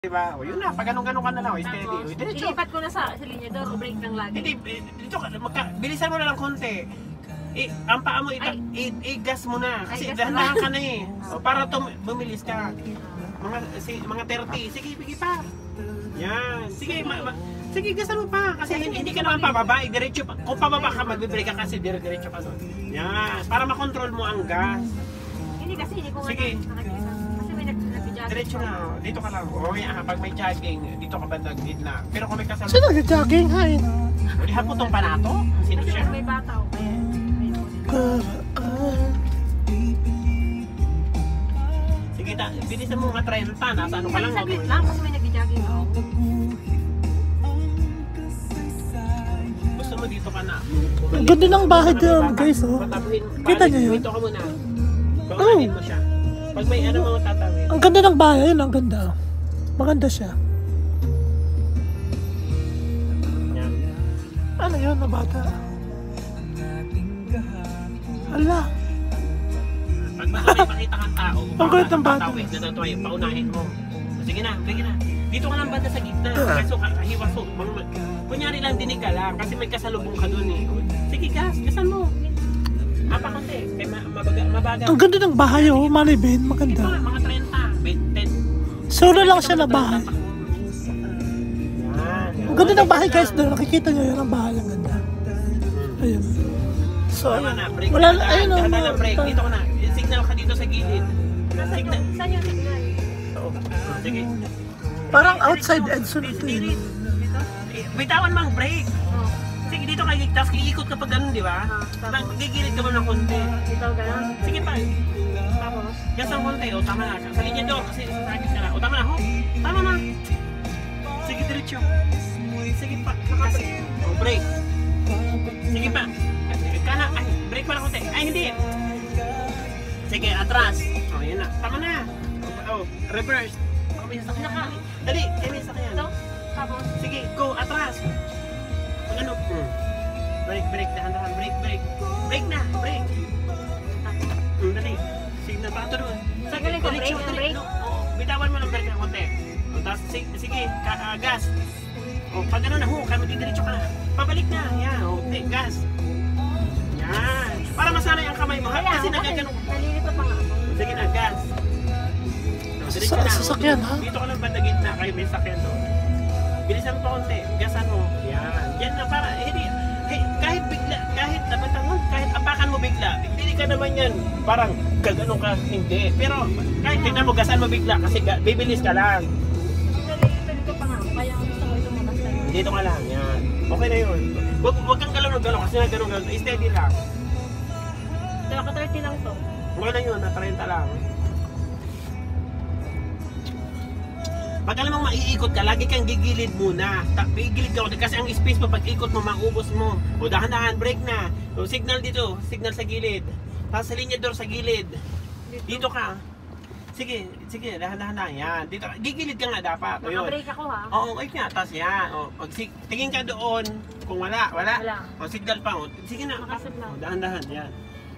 Diba? O yun na, pag ganun-ganun ka na lang, steady. O, diretso. Ilipat ko na sa linya doon, o break lang lagi. Hindi, dito ka, bilisan mo na lang konti. Ang paa mo, i-gas mo na. Kasi dahan-dahan ka na eh. O, para bumilis ka. Mga 30, sige, sige pa. Yan, sige, sige, gasan mo pa. Kasi hindi ka naman pababa, diretso pa. Kung pababa ka, mag-break ka kasi diretso pa doon. Yan, para makontrol mo ang gas. Hindi kasi, hindi ko nga nakikita. Kasi may nag-jogging. Diretso na, dito ka lang. O yan, pag may jogging, dito ka banda gitna. Pero kung may kasama... Sino nag-jogging? Hay? O di haputong pa na to? Sino Kasi siya? may bata o kaya. Sige, bilisan mo mga 30, nasa ano ka lang. Saglit lang, kasi may nag-jogging ako. Gusto mo dito ka na. Ang ganda ng bahay dyan, guys, oh. Kita niyo yun? Dito ka muna. Bawahin mo siya. Pag may ano mga tatawid. Ang ganda ng bahay, yun, ang ganda. Maganda siya. Yan. Ano yun, na bata? Ala. Pag may makita kang tao, Ang kulit ng bata. tatawid na natuloy, paunahin mo. Sige na, sige na. Dito ka lang banda sa gitna. Kaso hiwaso. Kunyari lang dinig ka lang kasi may kasalubong ka dun eh. Sige, gasan mo. Apa konti, kaya mabagal. Ang ganda ng bahay, oh, Maribel. Ito Maganda. nga, mga 30, 10. Solo lang siya na bahay. Yan. Ang ganda ng bahay, guys, doon. Nakikita nyo yun, ang bahay. Ang ganda. Ayun. So, Tama na, break wala na. na, ayun, oh. Dahan na break. Dito ka na. Signal ka dito sa gilid. Signal. Saan yung signal? Oo. Sige. Parang outside Edson ito Dito. yun. Bitawan mang break. Oh. Sige, dito kayo, tapos iikot ka pag ganun, di ba? Gigilid ka mo ng konti. Dito, gano'n. Sige pa. Tapos, Gas ang konti. O, tama na. Sa linya doon, kasi sasakit ka na. O, tama na. Ho. Tama na. Sige, diretso. Sige pa. O, break. Sige pa. Kana. Ay, break pa na konti. Ay, hindi. Sige, atras. O, yun na. Tama na. O, reverse. O, may sasakyan ka. Dali, may sasakyan. ito. Tapos, Sige, go, atras. Ano? Break, break, dahan-dahan, break, break. Break na, break. Dali. Signal pa ito doon. Sagalin ko, break na break? Oo, bitawan mo ng break ng konti. Tapos, sige, gas. O, pag ano na, kaya magdidiretso ka na. Pabalik na, yan, okay, gas. Yan. Para masanay ang kamay mo, ha? Kasi nagaganon. nalilito pa nga ako. Sige na, gas. Diretso na. Sasakyan, ha? Dito ka lang banda gitna, kayo may sakyan doon. Bilisan mo pa konti, gasan mo. Yan. Yan na para, hindi, kahit bigla, kahit nabatangon, kahit apakan mo bigla, hindi ka naman yan, parang gagano ka, hindi. Pero kahit tignan mo, gasan mo bigla, kasi bibilis ka lang. Nalilito pa nga ako. Kaya gusto ko itong mabasta yun. Dito ka lang, yan. Okay na yun. Huwag kang galaw kasi na gano'n, steady lang. Dala ka 30 lang to. Okay na yun, na 30 lang. Pag alam mong maiikot ka, lagi kang gigilid muna. Gigilid ka kasi ang space mo pag ikot mo, maubos mo. O dahan-dahan, break na. O signal dito, signal sa gilid. Tapos sa linya door sa gilid. Dito ka. Sige, sige, dahan-dahan na. Yan. Dito, gigilid ka nga dapat. O yun. Naka-break ako ha. Oo, okay nga. Tapos yan. O, tingin ka doon. Kung wala. Wala. O signal pa. O, sige na. Nakasigla. O, dahan-dahan. Yan.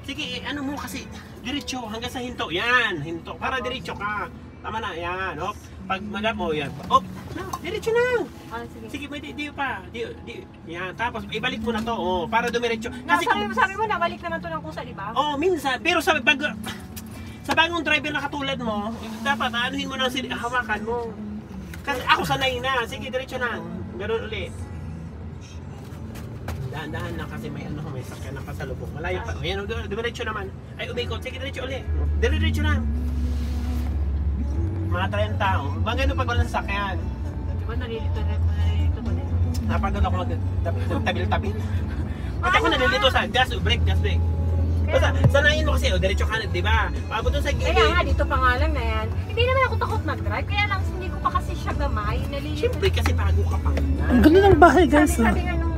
Sige, ano mo kasi, diretso hanggang sa hinto. Yan, hinto. Para diretso ka. Tama na, yan. O, pag magap mo, yan. O, diretso na. Ah, sige. Sige, may di pa. Yan, tapos ibalik mo na to. O, para dumiretso. Kasi Sabi mo, nabalik naman to ng kusa, di ba? oh, minsan. Pero sa bagong driver na katulad mo, dapat anuhin mo na hawakan mo. Kasi ako sanay na. Sige, diretso na. Ganun ulit. Dahan-dahan lang kasi may sakyan na pasalubong. Malayo pa. O yan, diretso naman. Ay, umikot. Sige, diretso ulit. Diretso na. Mga 30 tao. Bang gano'n pag walang sakyan. Di ba nalilito ba din? Napagod ako magtabil-tabil. Pag ako nalilito sa gas, break. Basta, sanayin mo kasi, diretso ka na, di ba? Paabot doon sa gilid. Kaya nga, dito pa nga lang na yan. Hindi naman ako takot mag-drive, kaya lang hindi ko pa kasi siya gamay. Nalilito. Siyempre, kasi bago ka pa. Ang ganda ng bahay, guys, oh. Sabi nga nung,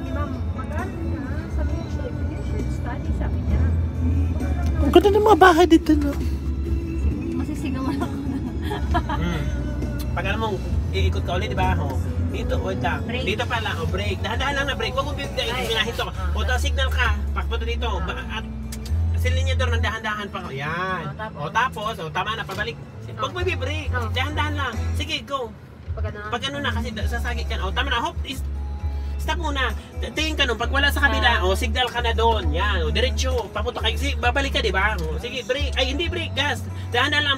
di ba, mag-ano na, sabi niya, you should study, sabi niya. Ang ganda ng mga bahay dito, no? Masisigawan ako na. Pag alam mong iikot ka ulit, di ba? Dito, wait lang. Break. Dito pala, break. Dahan-dahan lang na break. Huwag mo biglahin to. O, signal ka. Pakpunta dito. At sa linya door ng dahan-dahan pa. Yan. O, tapos? Tama na, pabalik. Huwag mo i-brake. Oh. Dahan-dahan lang. Sige, go. Pag ano. Pag ano na, kasi sasagi ka na. O, tama na. Hop, stop muna. Tingin ka nun. Pag wala sa kabila, o, signal ka na doon. Yan, o, diretso. Papunta kayo. Sige, babalik ka, di ba? O, sige, brake. Ay, hindi brake, gas. Dahan-dahan lang.